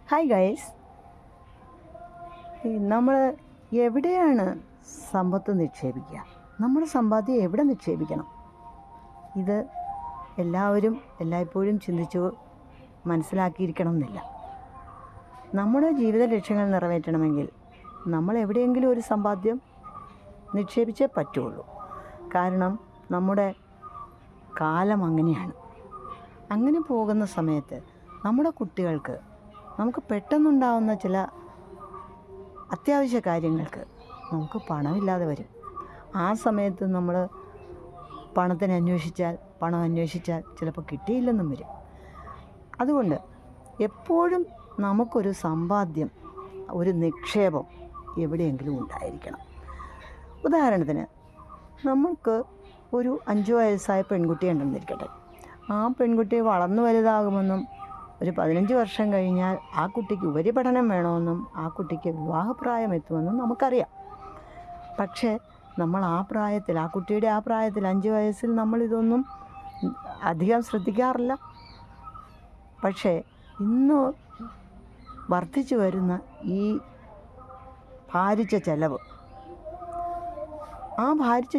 Hi guys, നമ്മൾ എവിടെയാണ് സമ്പത്ത് നിക്ഷേപിക്കുക? നമ്മുടെ സമ്പാദ്യം എവിടെ നിക്ഷേപിക്കണം? ഇത് എല്ലാവരും എല്ലായ്പ്പോഴും ചിന്തിച്ചു മനസ്സിലാക്കിയിരിക്കണം എന്നില്ല. നമ്മുടെ ജീവിത ലക്ഷ്യങ്ങൾ നിറവേറ്റണമെങ്കിൽ നമ്മൾ എവിടെയെങ്കിലും ഒരു സമ്പാദ്യം നിക്ഷേപിച്ചേ പറ്റുള്ളൂ. കാരണം നമ്മുടെ കാലം അങ്ങനെയാണ്. അങ്ങനെ പോകുന്ന സമയത്ത് നമ്മുടെ കുട്ടികൾക്ക് നമുക്ക് പെട്ടെന്നുണ്ടാവുന്ന ചില അത്യാവശ്യ കാര്യങ്ങൾക്ക് നമുക്ക് പണമില്ലാതെ വരും. ആ സമയത്ത് നമ്മൾ പണം അന്വേഷിച്ചാൽ ചിലപ്പോൾ കിട്ടിയില്ലെന്നും വരും. അതുകൊണ്ട് എപ്പോഴും നമുക്കൊരു സമ്പാദ്യം, ഒരു നിക്ഷേപം എവിടെയെങ്കിലും ഉണ്ടായിരിക്കണം. ഉദാഹരണത്തിന്, നമ്മൾക്ക് ഒരു 5 വയസ്സായ പെൺകുട്ടി ഉണ്ടെന്നിരിക്കട്ടെ. ആ പെൺകുട്ടി വളർന്നു വലുതാകുമെന്നും ഒരു 15 വർഷം കഴിഞ്ഞാൽ ആ കുട്ടിക്ക് ഉപരിപഠനം വേണമെന്നും ആ കുട്ടിക്ക് വിവാഹപ്രായം എത്തുമെന്നും നമുക്കറിയാം. പക്ഷേ നമ്മൾ ആ കുട്ടിയുടെ ആ പ്രായത്തിൽ 5 വയസ്സിൽ നമ്മളിതൊന്നും അധികം ശ്രദ്ധിക്കാറില്ല. പക്ഷേ ഇന്ന് വർദ്ധിച്ചു വരുന്ന ഈ ഭാരിച്ച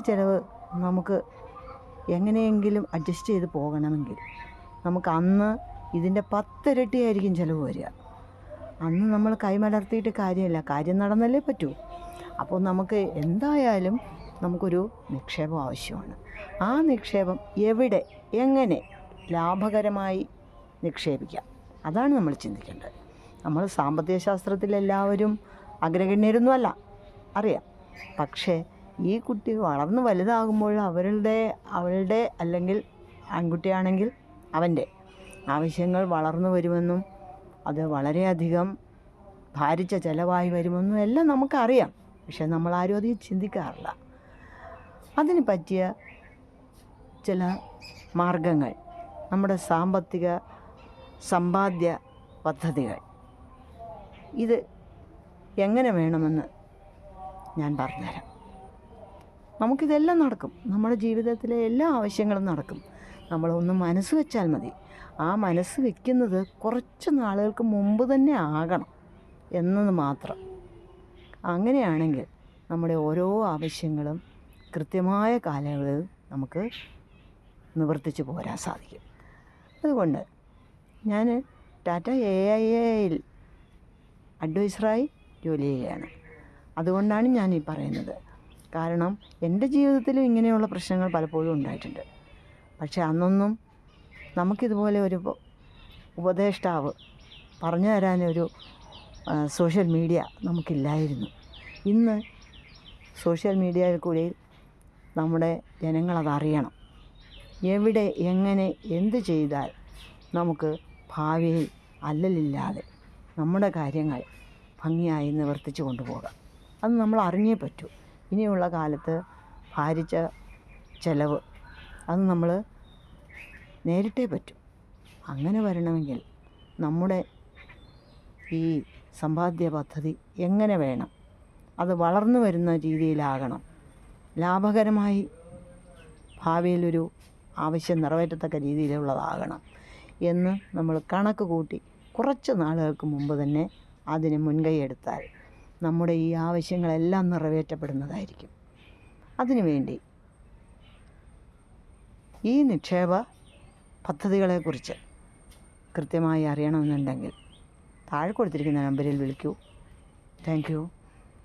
ചെലവ് നമുക്ക് എങ്ങനെയെങ്കിലും അഡ്ജസ്റ്റ് ചെയ്ത് പോകണമെങ്കിൽ നമുക്ക് അന്ന് ഇതിൻ്റെ 10 ഇരട്ടിയായിരിക്കും ചിലവ് വരിക. അന്ന് നമ്മൾ കൈമലർത്തിയിട്ട് കാര്യമില്ല, കാര്യം നടന്നല്ലേ പറ്റൂ. അപ്പോൾ നമുക്ക് എന്തായാലും നമുക്കൊരു നിക്ഷേപം ആവശ്യമാണ്. ആ നിക്ഷേപം എവിടെ, എങ്ങനെ ലാഭകരമായി നിക്ഷേപിക്കാം, അതാണ് നമ്മൾ ചിന്തിക്കേണ്ടത്. നമ്മൾ സാമ്പത്തിക ശാസ്ത്രത്തിൽ എല്ലാവരും അഗ്രഗണ്യരൊന്നുമല്ല, അറിയാം. പക്ഷേ ഈ കുട്ടി വളർന്നു വലുതാകുമ്പോൾ അവളുടെ അല്ലെങ്കിൽ ആൺകുട്ടിയാണെങ്കിൽ അവൻ്റെ ആവശ്യങ്ങൾ വളർന്നു വരുമെന്നും അത് വളരെയധികം ഭാരിച്ച ചിലവായി വരുമെന്നും എല്ലാം നമുക്കറിയാം. പക്ഷെ നമ്മളാരും അത് ചിന്തിക്കാറില്ല. അതിന് പറ്റിയ ചില മാർഗങ്ങൾ, നമ്മുടെ സമ്പാദ്യ പദ്ധതികൾ, ഇത് എങ്ങനെ വേണമെന്ന് ഞാൻ പറഞ്ഞുതരാം. നമുക്കിതെല്ലാം നടക്കും. നമ്മുടെ ജീവിതത്തിലെ എല്ലാ ആവശ്യങ്ങളും നടക്കും. നമ്മളൊന്ന് മനസ്സ് വെച്ചാൽ മതി. ആ മനസ്സ് വയ്ക്കുന്നത് കുറച്ച് നാളുകൾക്ക് മുമ്പ് തന്നെ ആകണം എന്നത് മാത്രം. അങ്ങനെയാണെങ്കിൽ നമ്മുടെ ഓരോ ആവശ്യങ്ങളും കൃത്യമായ കാലയളവിൽ നമുക്ക് നിവർത്തിച്ച് പോരാൻ സാധിക്കും. അതുകൊണ്ട് ഞാൻ ടാറ്റ AIAയിൽ അഡ്വൈസറായി ജോലി ചെയ്യുകയാണ്. അതുകൊണ്ടാണ് ഞാൻ ഈ പറയുന്നത്. കാരണം എൻ്റെ ജീവിതത്തിലും ഇങ്ങനെയുള്ള പ്രശ്നങ്ങൾ പലപ്പോഴും ഉണ്ടായിട്ടുണ്ട്. പക്ഷേ അന്നൊന്നും നമുക്കിതുപോലെ ഒരു ഉപദേഷ്ടാവ് പറഞ്ഞു തരാനൊരു സോഷ്യൽ മീഡിയ നമുക്കില്ലായിരുന്നു. ഇന്ന് സോഷ്യൽ മീഡിയയിൽ കൂടി നമ്മുടെ ജനങ്ങളതറിയണം. എവിടെ, എങ്ങനെ, എന്ത് ചെയ്താൽ നമുക്ക് ഭാവിയിൽ അല്ലലില്ലാതെ നമ്മുടെ കാര്യങ്ങൾ ഭംഗിയായി നിവർത്തിച്ച് കൊണ്ടുപോകാം, അത് നമ്മൾ അറിഞ്ഞേ പറ്റൂ. ഇനിയുള്ള കാലത്ത് ഭാരിച്ച ചെലവ് അത് നമ്മൾ നേരിട്ടേ പറ്റൂ. അങ്ങനെ വരണമെങ്കിൽ നമ്മുടെ ഈ സമ്പാദ്യ പദ്ധതി എങ്ങനെ വേണം, അത് വളർന്നു വരുന്ന രീതിയിലാകണം, ലാഭകരമായി ഭാവിയിലൊരു ആവശ്യം നിറവേറ്റത്തക്ക രീതിയിലുള്ളതാകണം എന്ന് നമ്മൾ കണക്ക് കൂട്ടി കുറച്ച് നാളുകൾക്ക് മുമ്പ് തന്നെ അതിന് മുൻകൈ എടുത്താൽ നമ്മുടെ ഈ ആവശ്യങ്ങളെല്ലാം നിറവേറ്റപ്പെടുന്നതായിരിക്കും. അതിനുവേണ്ടി ഈ നിക്ഷേപ പദ്ധതികളെക്കുറിച്ച് കൃത്യമായി അറിയണമെന്നുണ്ടെങ്കിൽ താഴെ കൊടുത്തിരിക്കുന്ന നമ്പറിൽ വിളിക്കൂ. Thank you.